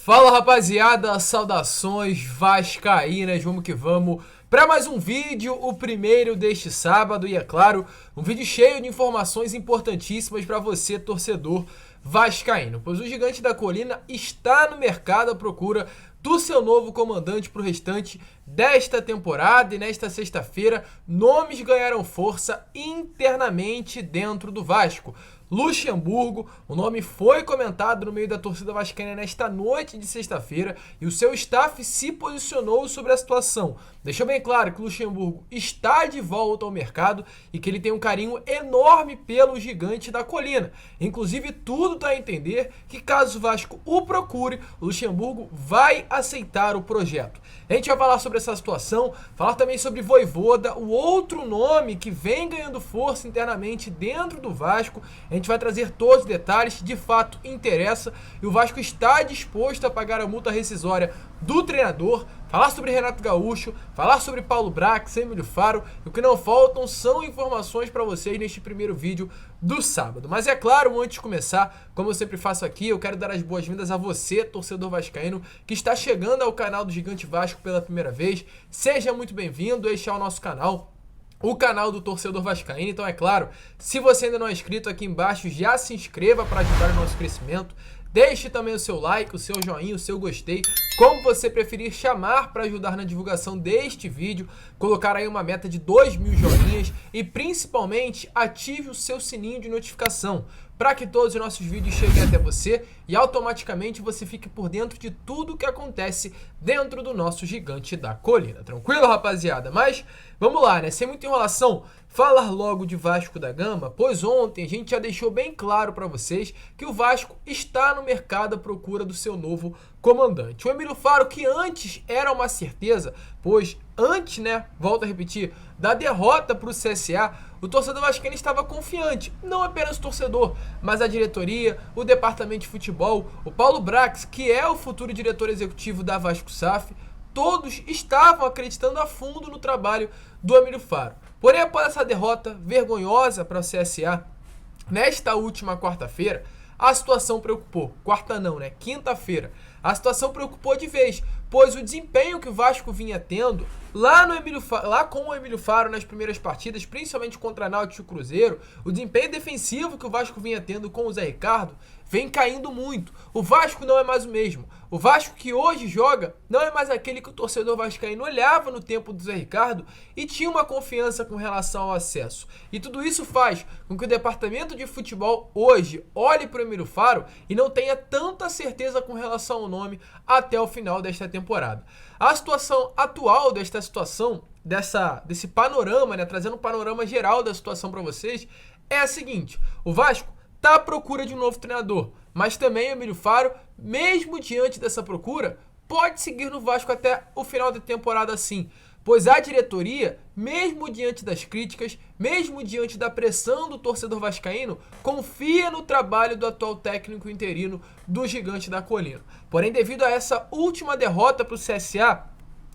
Fala rapaziada, saudações vascaínas, vamos que vamos para mais um vídeo, o primeiro deste sábado e é claro, um vídeo cheio de informações importantíssimas para você torcedor vascaíno, pois o Gigante da Colina está no mercado à procura do seu novo comandante para o restante desta temporada e nesta sexta-feira nomes ganharam força internamente dentro do Vasco. Luxemburgo, o nome foi comentado no meio da torcida vascaína nesta noite de sexta-feira e o seu staff se posicionou sobre a situação. Deixou bem claro que o Luxemburgo está de volta ao mercado e que ele tem um carinho enorme pelo Gigante da Colina. Inclusive, tudo dá a entender que caso o Vasco o procure, o Luxemburgo vai aceitar o projeto. A gente vai falar sobre essa situação, falar também sobre Vojvoda, o outro nome que vem ganhando força internamente dentro do Vasco. A gente vai trazer todos os detalhes, de fato interessa, e o Vasco está disposto a pagar a multa rescisória do treinador, falar sobre Renato Gaúcho, falar sobre Paulo Brax, Emílio Faro, e o que não faltam são informações para vocês neste primeiro vídeo do sábado. Mas é claro, antes de começar, como eu sempre faço aqui, eu quero dar as boas-vindas a você, torcedor vascaíno, que está chegando ao canal do Gigante Vasco pela primeira vez. Seja muito bem-vindo, este é o nosso canal, o canal do torcedor vascaíno. Então é claro, se você ainda não é inscrito, aqui embaixo já se inscreva para ajudar o nosso crescimento. Deixe também o seu like, o seu joinha, o seu gostei, como você preferir chamar para ajudar na divulgação deste vídeo, colocar aí uma meta de 2.000 joinhas e principalmente ative o seu sininho de notificação para que todos os nossos vídeos cheguem até você e automaticamente você fique por dentro de tudo o que acontece dentro do nosso Gigante da Colina. Tranquilo, rapaziada? Mas vamos lá, né? Sem muita enrolação, falar logo de Vasco da Gama, pois ontem a gente já deixou bem claro para vocês que o Vasco está no mercado à procura do seu novo comandante. O Emílio Faro, que antes era uma certeza, pois antes, né, volto a repetir, da derrota para o CSA, o torcedor vascaíno estava confiante, não apenas o torcedor, mas a diretoria, o departamento de futebol, o Paulo Brax, que é o futuro diretor executivo da Vasco SAF, todos estavam acreditando a fundo no trabalho do Emílio Faro. Porém, após essa derrota vergonhosa para o CSA, nesta última quarta-feira, a situação preocupou. Quarta não, né? Quinta-feira. A situação preocupou de vez, pois o desempenho que o Vasco vinha tendo lá com o Emílio Faro nas primeiras partidas, principalmente contra Náutico e Cruzeiro, o desempenho defensivo que o Vasco vinha tendo com o Zé Ricardo vem caindo muito. O Vasco não é mais o mesmo. O Vasco que hoje joga não é mais aquele que o torcedor vascaíno olhava no tempo do Zé Ricardo e tinha uma confiança com relação ao acesso. E tudo isso faz com que o departamento de futebol hoje olhe para o Emílio Faro e não tenha tanta certeza com relação ao nome até o final desta temporada. A situação atual desse panorama, né, trazendo um panorama geral da situação para vocês, é a seguinte: o Vasco está à procura de um novo treinador, mas também o Emílio Faro, mesmo diante dessa procura, pode seguir no Vasco até o final da temporada sim, pois a diretoria, mesmo diante das críticas, mesmo diante da pressão do torcedor vascaíno, confia no trabalho do atual técnico interino do Gigante da Colina. Porém, devido a essa última derrota para o CSA,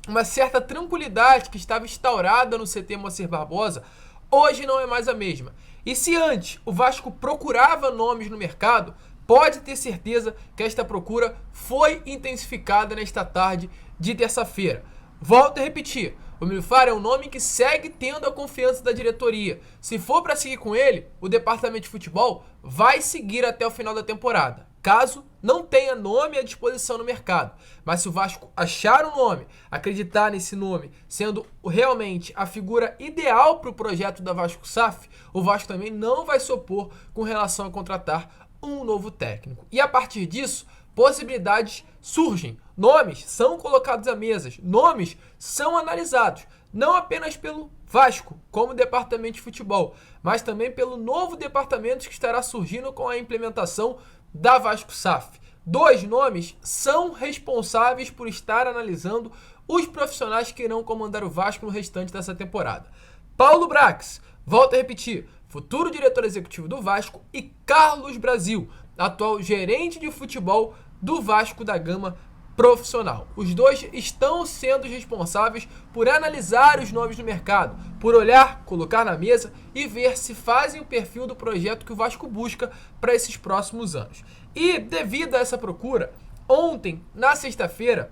uma certa tranquilidade que estava instaurada no CT Moacir Barbosa, hoje não é mais a mesma. E se antes o Vasco procurava nomes no mercado, pode ter certeza que esta procura foi intensificada nesta tarde de terça-feira. Volto a repetir, o Emílio Faro é um nome que segue tendo a confiança da diretoria. Se for para seguir com ele, o departamento de futebol vai seguir até o final da temporada, caso não tenha nome à disposição no mercado. Mas se o Vasco achar um nome, acreditar nesse nome sendo realmente a figura ideal para o projeto da Vasco SAF, o Vasco também não vai se opor com relação a contratar um novo técnico. E a partir disso, possibilidades surgem, nomes são colocados à mesa, nomes são analisados, não apenas pelo Vasco, como departamento de futebol, mas também pelo novo departamento que estará surgindo com a implementação da Vasco SAF. 2 nomes são responsáveis por estar analisando os profissionais que irão comandar o Vasco no restante dessa temporada. Paulo Brax, volto a repetir, futuro diretor executivo do Vasco, e Carlos Brasil, atual gerente de futebol do Vasco da Gama profissional. Os dois estão sendo responsáveis por analisar os nomes no mercado, por olhar, colocar na mesa e ver se fazem o perfil do projeto que o Vasco busca para esses próximos anos. E devido a essa procura, Ontem, na sexta-feira,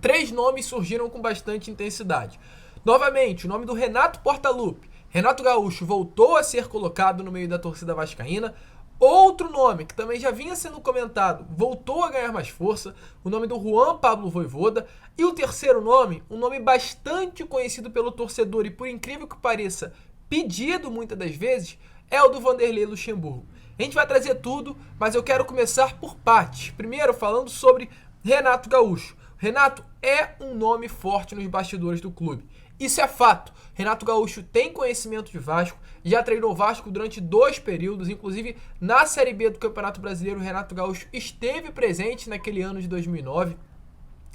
3 nomes surgiram com bastante intensidade. Novamente, o nome do Renato Portaluppi. Renato Gaúcho voltou a ser colocado no meio da torcida vascaína. Outro nome que também já vinha sendo comentado, voltou a ganhar mais força, o nome do Juan Pablo Vojvoda. E o terceiro nome, um nome bastante conhecido pelo torcedor e, por incrível que pareça, pedido muitas das vezes, é o do Vanderlei Luxemburgo. A gente vai trazer tudo, mas eu quero começar por partes. Primeiro, falando sobre Renato Gaúcho. Renato é um nome forte nos bastidores do clube. Isso é fato. Renato Gaúcho tem conhecimento de Vasco, já treinou o Vasco durante 2 períodos, inclusive na Série B do Campeonato Brasileiro, o Renato Gaúcho esteve presente naquele ano de 2009.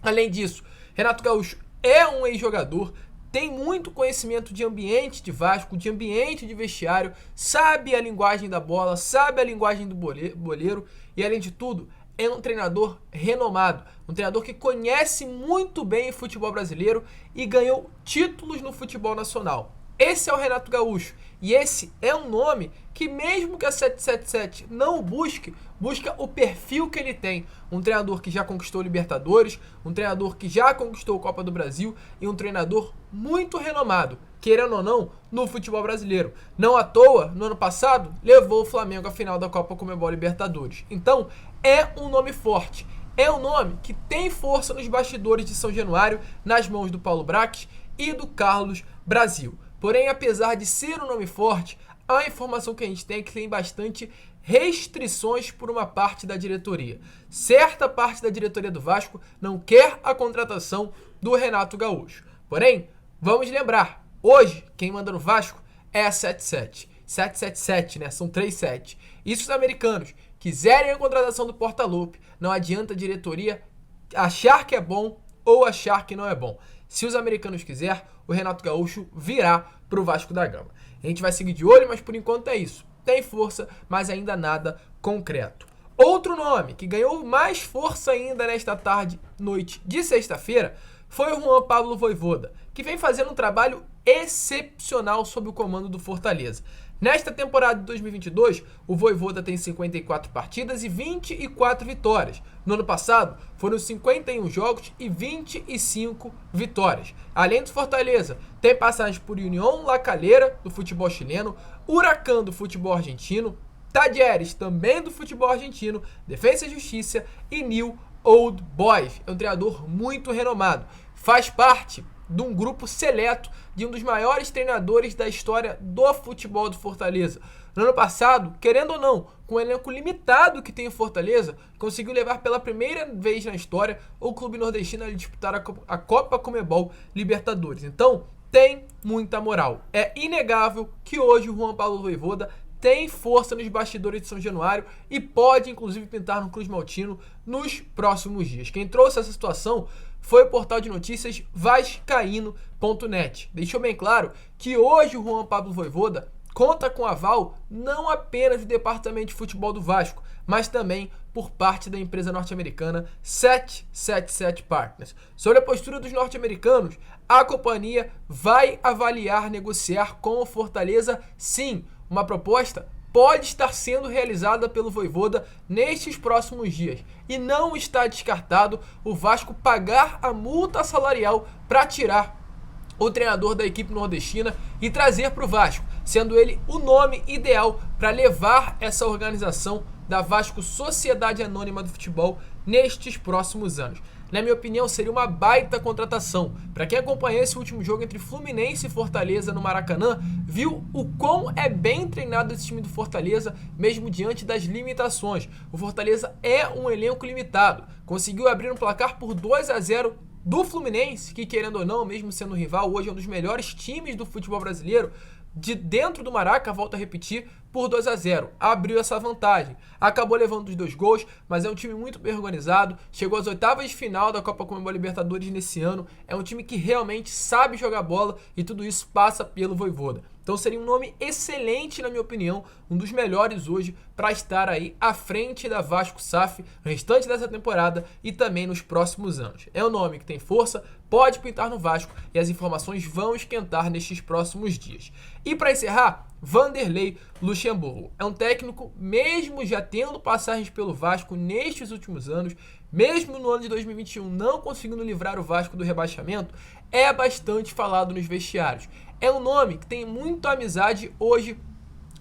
Além disso, Renato Gaúcho é um ex-jogador, tem muito conhecimento de ambiente de Vasco, de ambiente de vestiário, sabe a linguagem da bola, sabe a linguagem do boleiro e, além de tudo, é um treinador renomado, um treinador que conhece muito bem o futebol brasileiro e ganhou títulos no futebol nacional. Esse é o Renato Gaúcho e esse é um nome que, mesmo que a 777 não o busca o perfil que ele tem. Um treinador que já conquistou Libertadores, um treinador que já conquistou a Copa do Brasil e um treinador muito renomado, querendo ou não, no futebol brasileiro. Não à toa, no ano passado, levou o Flamengo à final da Copa Conmebol Libertadores. Então, é um nome forte. É um nome que tem força nos bastidores de São Januário, nas mãos do Paulo Brax e do Carlos Brasil. Porém, apesar de ser um nome forte, a informação que a gente tem é que tem bastante restrições por uma parte da diretoria. Certa parte da diretoria do Vasco não quer a contratação do Renato Gaúcho. Porém, vamos lembrar, hoje quem manda no Vasco é a 777, né? São 3 7. E se os americanos quiserem a contratação do Portaluppi, não adianta a diretoria achar que é bom ou achar que não é bom. Se os americanos quiserem, o Renato Gaúcho virá para o Vasco da Gama. A gente vai seguir de olho, mas por enquanto é isso. Tem força, mas ainda nada concreto. Outro nome que ganhou mais força ainda nesta noite de sexta-feira, foi o Juan Pablo Vojvoda, que vem fazendo um trabalho excepcional sob o comando do Fortaleza. Nesta temporada de 2022, o Vojvoda tem 54 partidas e 24 vitórias. No ano passado, foram 51 jogos e 25 vitórias. Além do Fortaleza, tem passagens por Unión La Calera, do futebol chileno, Huracán, do futebol argentino, Talleres, também do futebol argentino, Defensa e Justiça e New Old Boys. É um treinador muito renomado. Faz parte de um grupo seleto de um dos maiores treinadores da história do futebol do Fortaleza. No ano passado, querendo ou não, com o elenco limitado que tem o Fortaleza, conseguiu levar pela primeira vez na história o clube nordestino a disputar a Copa Conmebol Libertadores. Então, tem muita moral. É inegável que hoje o Juan Pablo Vojvoda tem força nos bastidores de São Januário e pode, inclusive, pintar no Cruz Maltino nos próximos dias. Quem trouxe essa situação foi o portal de notícias vascaíno.net. Deixou bem claro que hoje o Juan Pablo Vojvoda conta com aval não apenas do departamento de futebol do Vasco, mas também por parte da empresa norte-americana 777 Partners. Sobre a postura dos norte-americanos, a companhia vai avaliar negociar com o Fortaleza, sim. Uma proposta pode estar sendo realizada pelo Vojvoda nestes próximos dias e não está descartado o Vasco pagar a multa salarial para tirar o treinador da equipe nordestina e trazer para o Vasco, sendo ele o nome ideal para levar essa organização da Vasco Sociedade Anônima do Futebol nestes próximos anos. Na minha opinião, seria uma baita contratação. Para quem acompanhou esse último jogo entre Fluminense e Fortaleza no Maracanã, viu o quão é bem treinado esse time do Fortaleza, mesmo diante das limitações. O Fortaleza é um elenco limitado. Conseguiu abrir um placar por 2-0 do Fluminense, que, querendo ou não, mesmo sendo rival, hoje é um dos melhores times do futebol brasileiro. De dentro do Maraca, volto a repetir, por 2-0. Abriu essa vantagem. Acabou levando os 2 gols, mas é um time muito bem organizado. Chegou às oitavas de final da Copa Conmebol Libertadores nesse ano. É um time que realmente sabe jogar bola e tudo isso passa pelo Vojvoda. Então seria um nome excelente, na minha opinião, um dos melhores hoje para estar aí à frente da Vasco SAF no restante dessa temporada e também nos próximos anos. É um nome que tem força, pode pintar no Vasco e as informações vão esquentar nestes próximos dias. E para encerrar, Vanderlei Luxemburgo. É um técnico, mesmo já tendo passagens pelo Vasco nestes últimos anos, mesmo no ano de 2021 não conseguindo livrar o Vasco do rebaixamento, é bastante falado nos vestiários. É um nome que tem muita amizade hoje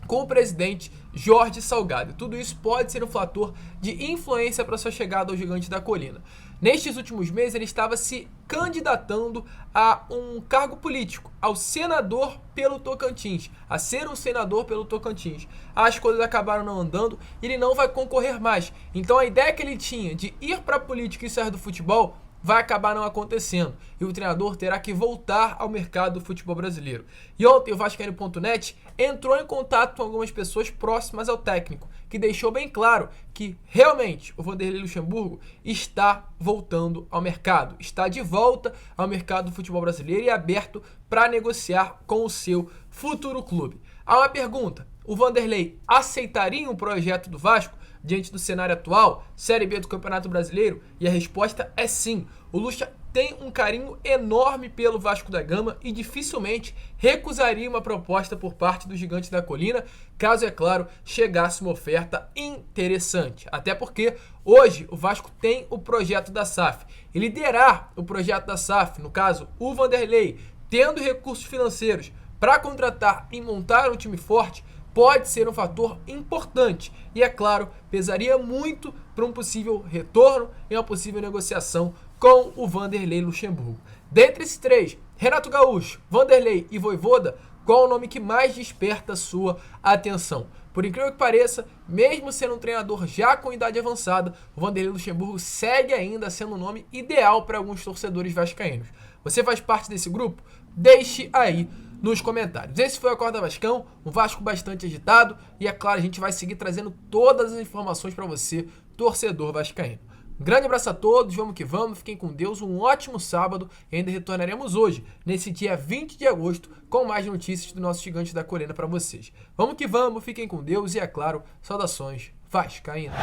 com o presidente Jorge Salgado. Tudo isso pode ser um fator de influência para sua chegada ao Gigante da Colina. Nestes últimos meses, ele estava se candidatando a um cargo político, ao senador pelo Tocantins, a ser um senador pelo Tocantins. As coisas acabaram não andando e ele não vai concorrer mais. Então a ideia que ele tinha de ir para a política e sair do futebol vai acabar não acontecendo e o treinador terá que voltar ao mercado do futebol brasileiro. E ontem o Vascaíno.net entrou em contato com algumas pessoas próximas ao técnico, que deixou bem claro que realmente o Vanderlei Luxemburgo está voltando ao mercado, está de volta ao mercado do futebol brasileiro e aberto para negociar com o seu futuro clube. Há uma pergunta: o Vanderlei aceitaria um projeto do Vasco diante do cenário atual, Série B do Campeonato Brasileiro? E a resposta é sim. O Lucha tem um carinho enorme pelo Vasco da Gama e dificilmente recusaria uma proposta por parte do Gigante da Colina, caso, é claro, chegasse uma oferta interessante. Até porque hoje o Vasco tem o projeto da SAF. E liderar o projeto da SAF, no caso o Vanderlei, tendo recursos financeiros para contratar e montar um time forte, pode ser um fator importante e, é claro, pesaria muito para um possível retorno e uma possível negociação com o Vanderlei Luxemburgo. Dentre esses três, Renato Gaúcho, Vanderlei e Vojvoda, qual o nome que mais desperta sua atenção? Por incrível que pareça, mesmo sendo um treinador já com idade avançada, o Vanderlei Luxemburgo segue ainda sendo um nome ideal para alguns torcedores vascaínos. Você faz parte desse grupo? Deixe aí nos comentários. Esse foi o Acorda Vascão, um Vasco bastante agitado e, é claro, a gente vai seguir trazendo todas as informações para você, torcedor vascaíno. Um grande abraço a todos, vamos que vamos, fiquem com Deus, um ótimo sábado e ainda retornaremos hoje, nesse dia 20 de agosto, com mais notícias do nosso Gigante da Colina para vocês. Vamos que vamos, fiquem com Deus e, é claro, saudações vascaínas.